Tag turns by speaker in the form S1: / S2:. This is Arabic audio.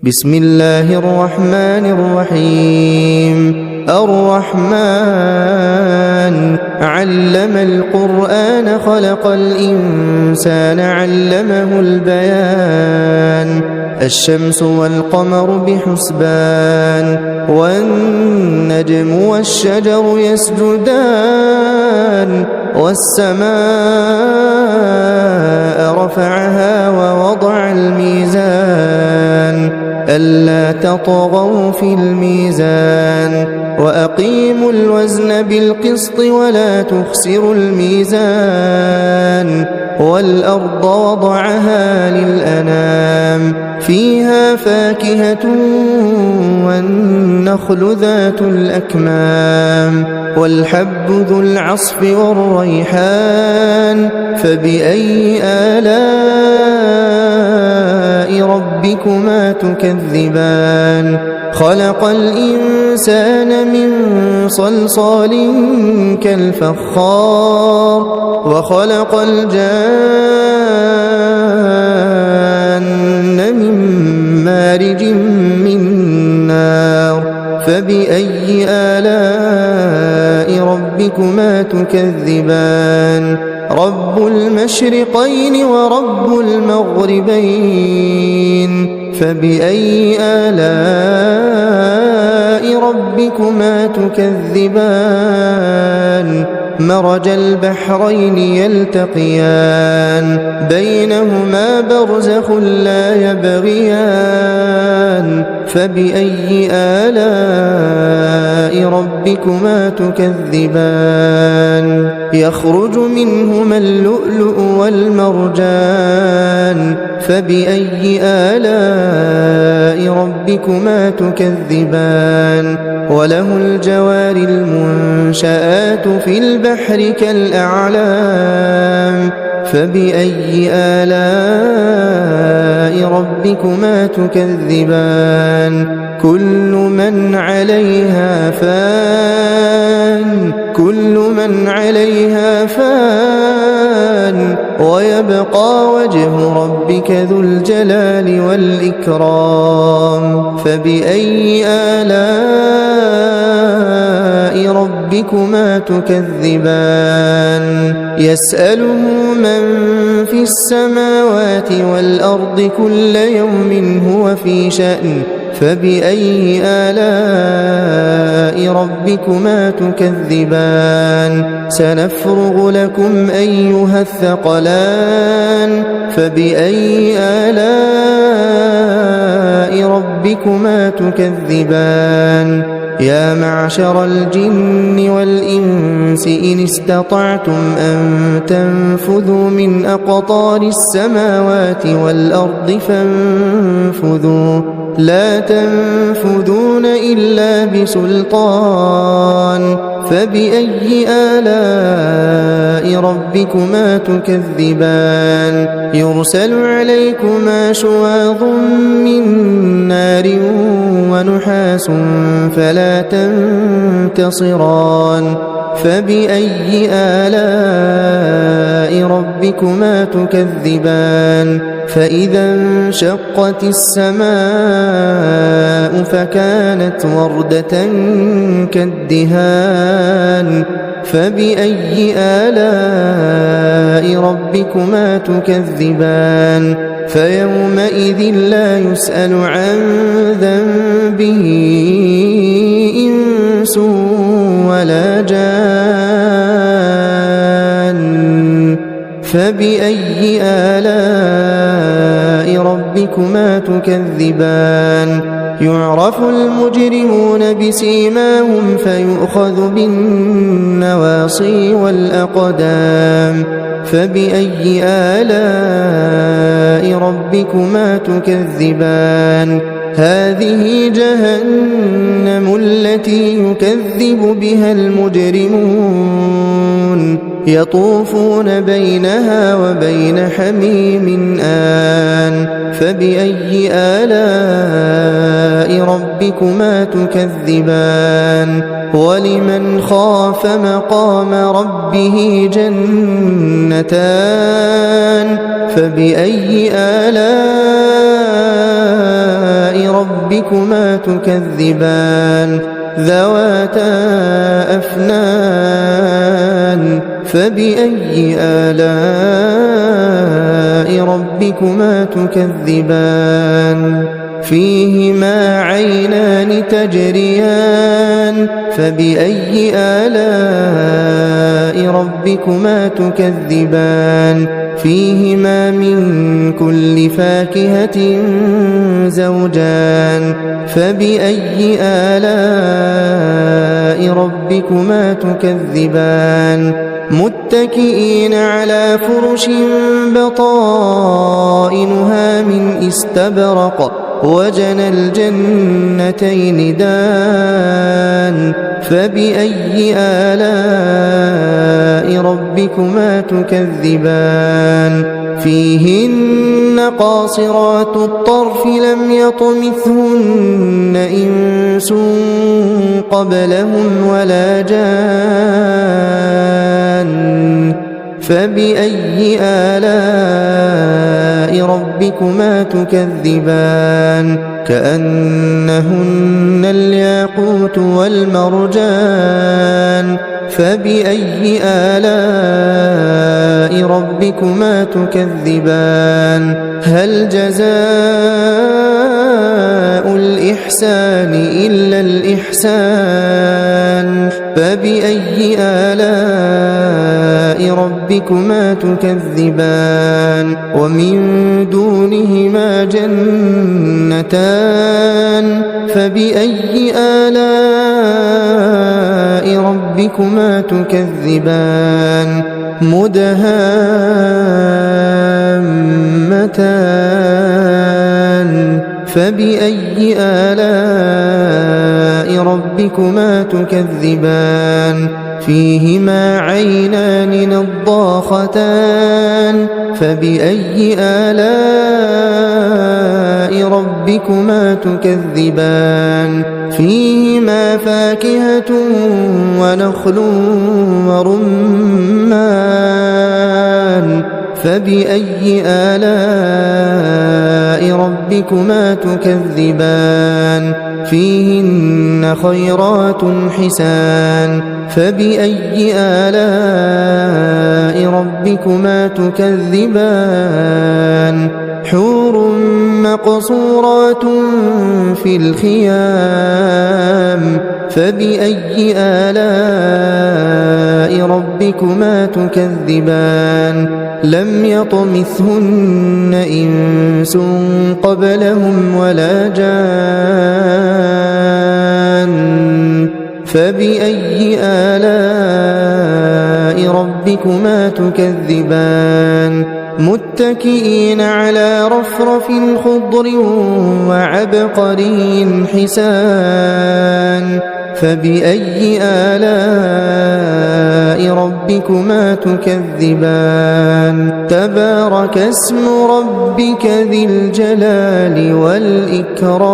S1: بسم الله الرحمن الرحيم. الرحمن علم القرآن خلق الإنسان علمه البيان. الشمس والقمر بحسبان والنجم والشجر يسجدان والسماء رفعها ووضع الميزان ألا تطغوا في الميزان وأقيموا الوزن بالقسط ولا تخسروا الميزان والأرض وضعها للأنام فيها فاكهة والنخل ذات الأكمام والحب ذو العصف والريحان فبأي آلاء ربكما تكذبان. خلق الإنسان من صلصال كالفخار وخلق الجان من مارج من نار فبأي آلاء ربكما تكذبان. رب المشرقين ورب المغربين فبأي آلاء ربكما تكذبان. مرج البحرين يلتقيان بينهما برزخ لا يبغيان فبأي آلاء ربكما تكذبان. يخرج منهما اللؤلؤ والمرجان فبأي آلاء ربكما تكذبان. وله الجوار المنشآت في البحر كالأعلام فبأي آلاء ربكما تكذبان. كل من عليها فان ويبقى وجه ربك ذو الجلال والإكرام فبأي آلاء ربكما تكذبان. يسأله من في السماوات والأرض كل يوم هو في شأن فبأي آلاء ربكما تكذبان. سنفرغ لكم أيها الثقلان فبأي آلاء ربكما تكذبان. يا معشر الجن والإنس إن استطعتم أن تنفذوا من أقطار السماوات والأرض فانفذوا لا تنفذون إلا بسلطان فبأي آلاء ربكما تكذبان. يرسل عليكما شواظ من نار ونحاس فلا تنتصران فبأي آلاء ربكما تكذبان. فإذا انشقت السماء فكانت وردة كالدهان فبأي آلاء ربكما تكذبان. فيومئذ لا يسأل عن ذنبه إنس ولا جان فبأي آلاء ربكما تكذبان. يعرف المجرمون بسيماهم فيؤخذ بالنواصي والأقدام فبأي آلاء ربكما تكذبان. هذه جهنم التي يكذب بها المجرمون يطوفون بينها وبين حميم آن فبأي آلاء ربكما تكذبان. ولمن خاف مقام ربه جنتان فبأي آلاء ربكما تكذبان ذواتا أفنان فبأي آلاء ربكما تكذبان فيهما عينان تجريان فبأي آلاء ربكما تكذبان فيهما من كل فاكهة زوجان فبأي آلاء ربكما تكذبان متكئين على فرش بطائنها من استبرق وجنى الجنتين دان فبأي آلاء ربكما تكذبان فيهن قاصرات الطرف لم يطمثهن إنس قبلهم ولا جان فبأي آلاء ربكما تكذبان كأنهن الياقوت والمرجان فبأي آلاء ربكما تكذبان هل جزاء الإحسان إلا الإحسان فبأي آلاء ربكما تكذبان ومن دونهما جنتان فبأي آلاء ربكما تكذبان مدهامتان فبأي آلاء ربكما تكذبان فيهما عينان نضاختان فبأي آلاء ربكما تكذبان فيهما فاكهة ونخل ورمان فبأي آلاء ربكما تكذبان فيهن خيرات حسان فبأي آلاء ربكما تكذبان حور مقصورات في الخيام فبأي آلاء ربكما تكذبان لم يطمثهن إنس قبلهم ولا جان فبأي آلاء ربكما تكذبان متكئين على رفرف خضر وعبقري حسان فبأي آلاء ربكما تكذبان تبارك اسم ربك ذي الجلال والإكرام